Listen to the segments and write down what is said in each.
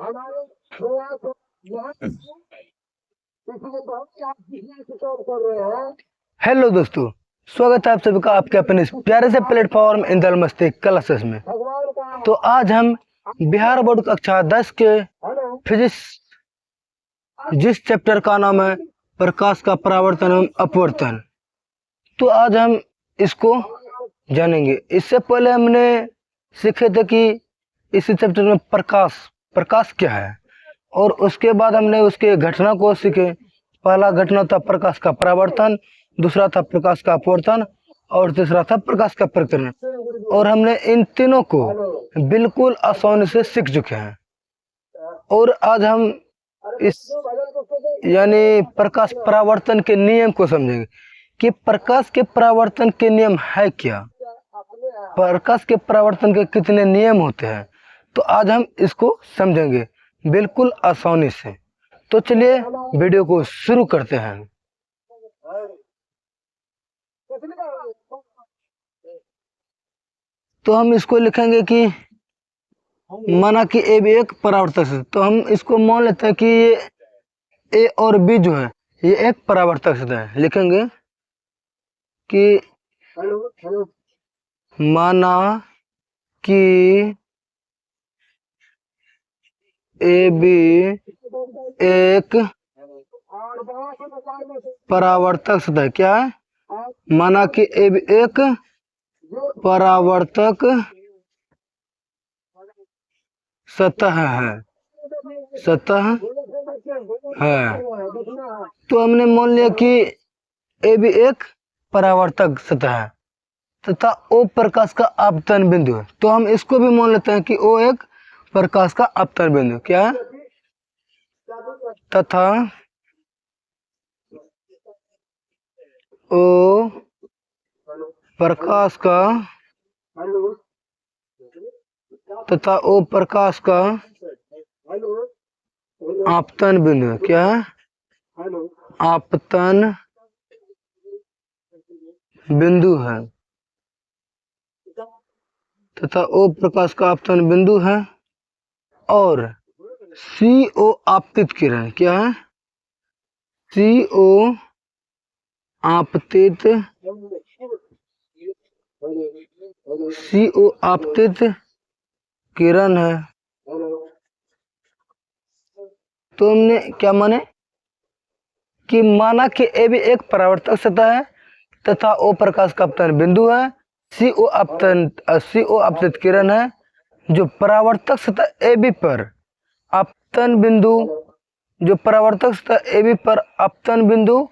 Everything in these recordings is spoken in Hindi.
हेलो दोस्तों, स्वागत है आप सभी का आपके अपने इस प्यारे से प्लेटफॉर्म इंदल मस्ती क्लासेस में। तो आज हम बिहार बोर्ड कक्षा 10 के फिजिक्स जिस चैप्टर का नाम है प्रकाश का परावर्तन एवं अपवर्तन, तो आज हम इसको जानेंगे। इससे पहले हमने सीखे थे कि इस चैप्टर में प्रकाश क्या है, और उसके बाद हमने उसके घटना को सीखे। पहला घटना था प्रकाश का परावर्तन, दूसरा था प्रकाश का अपवर्तन और तीसरा था प्रकाश का प्रकीर्णन। और हमने इन तीनों को बिल्कुल आसानी से सीख चुके हैं। और आज हम इस यानी प्रकाश परावर्तन के नियम को समझेंगे कि प्रकाश के परावर्तन के नियम है क्या, प्रकाश के परावर्तन के कितने नियम होते हैं। तो आज हम इसको समझेंगे बिल्कुल आसानी से। तो चलिए वीडियो को शुरू करते हैं। तो हम इसको लिखेंगे कि माना कि ए भी एक परावर्तक है, तो हम इसको मान लेते हैं कि ये ए और बी जो है ये एक परावर्तक सतह है। लिखेंगे कि माना कि ए बी एक परावर्तक सतह। क्या है? माना कि ए बी एक परावर्तक सतह है, तो हमने मान लिया कि ए भी एक परावर्तक सतह है तथा ओ प्रकाश का आपतन बिंदु है। तो हम इसको भी मान लेते हैं कि ओ एक प्रकाश का आपतन बिंदु। क्या है? तथा ओ प्रकाश का आपतन बिंदु है। क्या है? आपतन बिंदु है तथा ओ प्रकाश का आपतन बिंदु है। और CO आपतित किरण। क्या है? CO आपतित किरण है। तो हमने क्या माने कि माना कि ए भी एक परावर्तक सतह है तथा ओ प्रकाश का आपतन बिंदु है। CO आपतित किरण है जो परावर्तक सतह ए बी पर आपतन बिंदु आपतन बिंदु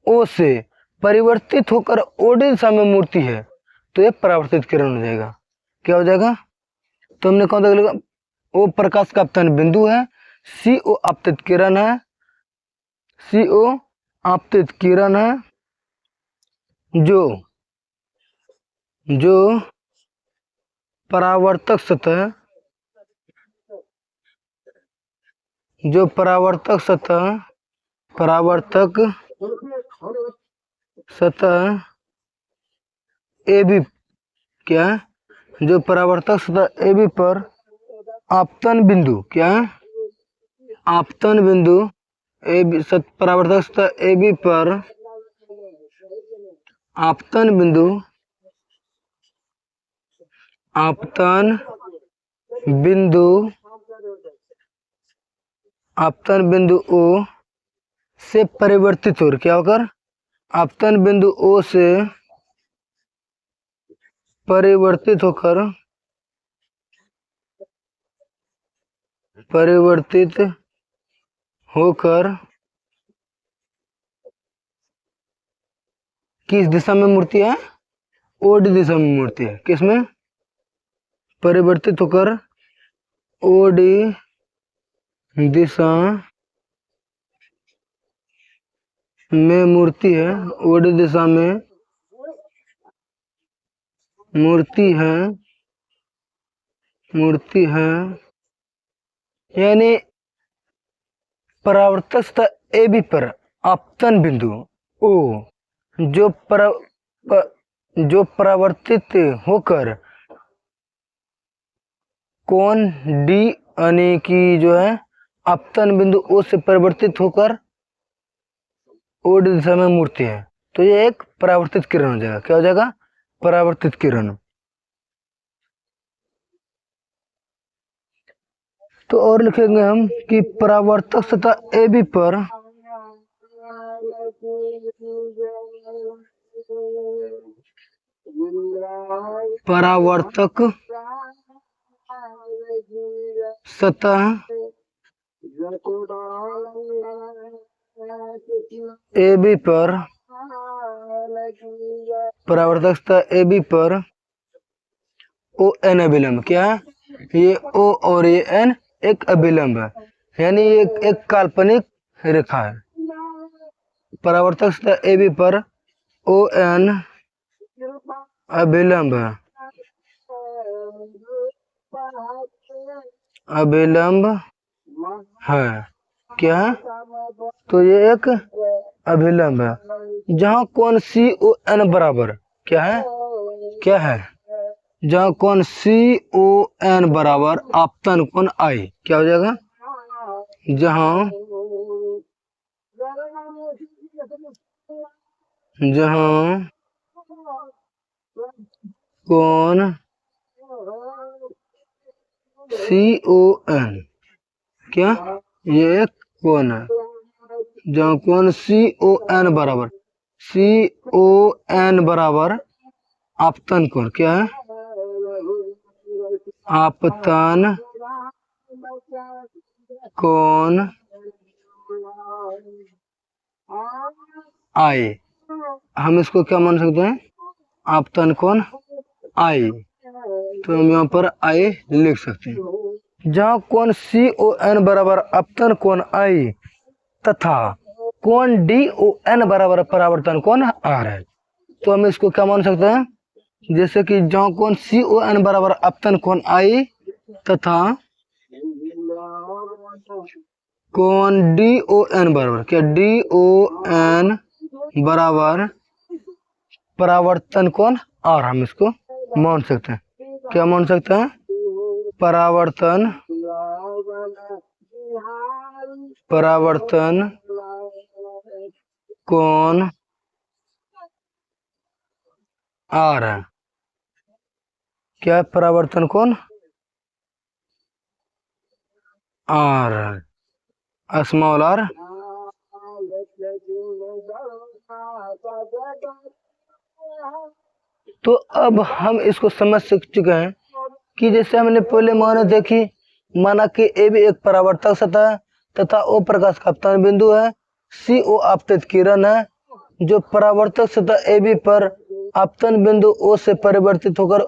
ओ से परिवर्तित होकर ओडी दिशा में मुड़ती है, तो ये परावर्तित किरण हो जाएगा। क्या हो जाएगा? तो हमने कौन सा लिखा? ओ प्रकाश का आपतन बिंदु है, CO आपतित किरण है, CO आपतित किरण है जो परावर्तक सतह ए बी। क्या है? जो परावर्तक सतह ए बी पर आपतन बिंदु। क्या है? आपतन बिंदु ए बी परावर्तक सतह ए बी पर आपतन बिंदु ओ से परिवर्तित हो। क्या होकर? आपतन बिंदु ओ से परिवर्तित होकर किस दिशा में मुड़ती है? ओडी दिशा में मुड़ती है। किसमें? परिवर्तित होकर ओडी दिशा में मुड़ती है। ओडी दिशा में मुड़ती है यानी परावर्तक सतह ए बी पर आपतन बिंदु ओ जो परावर्तित होकर कोण डी यानी कि जो है आपतन बिंदु ओ से परिवर्तित होकर ओ दिशा में मुड़ती है, तो ये एक परावर्तित किरण हो जाएगा। क्या हो जाएगा? परावर्तित किरण। तो और लिखेंगे हम कि परावर्तक सतह AB पर परावर्तक सतह AB पर परावर्तक सतह AB पर ओ एन अभिलंब। क्या है? ये O और ये N एक अभिलंब है, यानी ये एक काल्पनिक रेखा है। परावर्तक सतह AB पर ओ एन अभिलंब है, अभिलंब है। क्या है? तो ये एक अभिलंब है जहाँ कोण CON बराबर क्या है? क्या है? जहाँ कोण CON बराबर आपतन कोण I। क्या हो जाएगा? जहाँ कोण CON, क्या ये एक कोण है, जहाँ कोण CON बराबर आपतन कोण। क्या है? आपतन कोण I। हम इसको क्या मान सकते हैं? आपतन कोण I। तो हम यहाँ पर I लिख सकते हैं। जहाँ कोण CON बराबर आपतन कोण I तथा कोण DON बराबर परावर्तन कोण R है, तो हम इसको क्या मान सकते हैं? जैसे कि जहाँ कोण CON बराबर आपतन कोण I तथा कोण DON बराबर क्या? DON बराबर परावर्तन कोण R, हम इसको मान सकते हैं। क्या मान सकते हैं? परावर्तन कोण R है। क्या परावर्तन कोण R है, स्मॉल r। तो अब हम इसको समझ चुके हैं कि जैसे हमने पहले माना देखी, माना कि AB एक परावर्तक सतह है तथा O प्रकाश का आपतन बिंदु है, CO आपतित किरण है जो परावर्तक सतह AB पर आपतन बिंदु O से परिवर्तित होकर